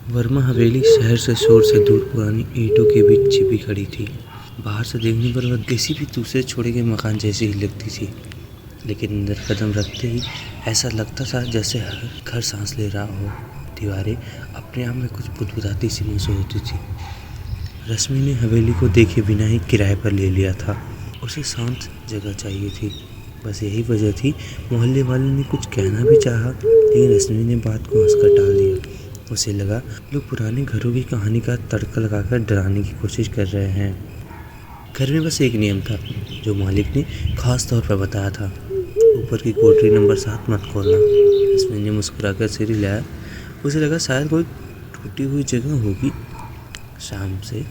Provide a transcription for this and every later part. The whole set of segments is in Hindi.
वर्मा हवेली शहर से शोर से दूर पुरानी ईंटों के बीच छिपी खड़ी थी। बाहर से देखने पर वह किसी भी दूसरे छोड़े गए मकान जैसी ही लगती थी, लेकिन अंदर कदम रखते ही ऐसा लगता था जैसे हर घर सांस ले रहा हो। दीवारें अपने आप में कुछ बुदबुदाती सी महसूस होती थी। रश्मि ने हवेली को देखे बिना ही किराए पर ले लिया था। उसे शांत जगह चाहिए थी, बस यही वजह थी। मोहल्ले वालों ने कुछ कहना भी चाहा, लेकिन रश्मि ने बात को हंसकर टाल दिया। उसे लगा लोग पुराने घरों की कहानी का तड़का लगाकर डराने की कोशिश कर रहे हैं। घर में बस एक नियम था जो मालिक ने खास तौर पर बताया था, ऊपर की कोठरी नंबर 7 मत खोलना। रश्मि ने मुस्कुराकर सिर हिलाया। उसे लगा शायद कोई टूटी हुई जगह होगी। शाम से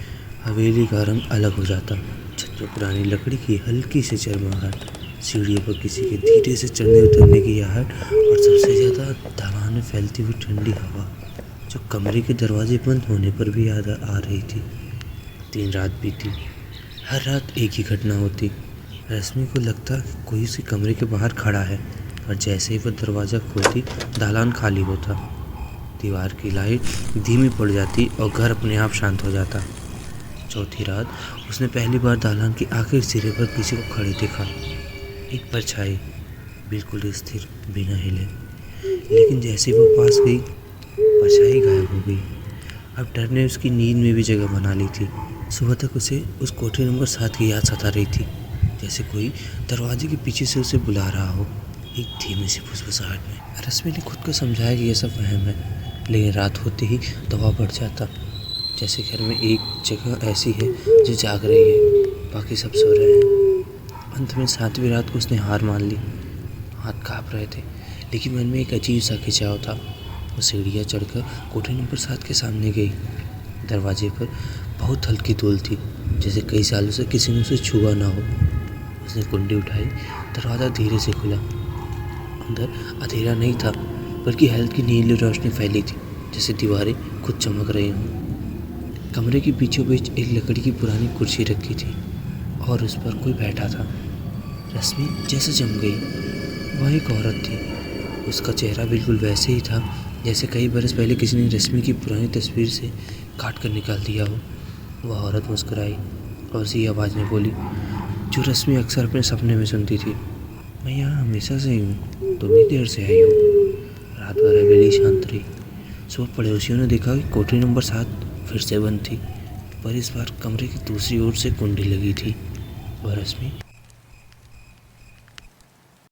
हवेली का रंग अलग हो जाता। छत पर पुरानी लकड़ी की हल्की सी चरमाहट, सीढ़ियों पर किसी के धीरे से चढ़ने उतरने की आहट, और सबसे ज़्यादा दालान में फैलती हुई ठंडी हवा जो कमरे के दरवाजे बंद होने पर भी याद आ रही थी। 3 रात बीती, हर रात एक ही घटना होती। रश्मि को लगता कोई उसी कमरे के बाहर खड़ा है, और जैसे ही वह दरवाज़ा खोलती दालान खाली होता। दीवार की लाइट धीमी पड़ जाती और घर अपने आप शांत हो जाता। चौथी रात उसने पहली बार दालान के आखिरी सिरे पर किसी को खड़े देखा। एक परछाई, बिल्कुल स्थिर, बिना हिले। लेकिन जैसे वो पास गई, परछाई गायब हो गई। अब डर ने उसकी नींद में भी जगह बना ली थी। सुबह तक उसे उस कोठरी नंबर 7 की याद सता रही थी, जैसे कोई दरवाजे के पीछे से उसे बुला रहा हो, एक धीमी सी फुसफुसाहट में। रश्मि ने खुद को समझाया कि यह सब वहम है, लेकिन रात होते ही दबाव बढ़ जाता। जैसे घर में एक जगह ऐसी है जो जाग रही है, बाकी सब सो रहे हैं। अंत में 7वीं रात को उसने हार मान ली। हाथ काँप रहे थे, लेकिन मन में एक अजीब सा खिंचाव था। वो सीढ़ियाँ चढ़कर कोठरी नंबर 7 के सामने गई। दरवाजे पर बहुत हल्की धूल थी, जैसे कई सालों से किसी ने उसे छुआ ना हो। उसने कुंडी उठाई, दरवाज़ा धीरे से खुला। अंदर अंधेरा नहीं था, बल्कि हल्की नीली रोशनी फैली थी, जैसे दीवारें खुद चमक रही हों। कमरे के बीचों बीच एक लकड़ी की पुरानी कुर्सी रखी थी, और उस पर कोई बैठा था। रश्मि जैसे जम गई। वह एक औरत थी। उसका चेहरा बिल्कुल वैसे ही था जैसे कई बरस पहले किसी ने रश्मि की पुरानी तस्वीर से काट कर निकाल दिया हो। वह औरत मुस्कुराई और उसी आवाज़ में बोली, जो रश्मि अक्सर अपने सपने में सुनती थी, मैं यहाँ हमेशा से ही हूँ, तुम ही देर से आई हो। रात भर हवेली शांत रही। सुबह पड़ोसियों ने देखा कि कोठरी नंबर 7 फिर से बंद थी, पर इस बार कमरे की दूसरी ओर से कुंडी लगी थी। वह रश्मि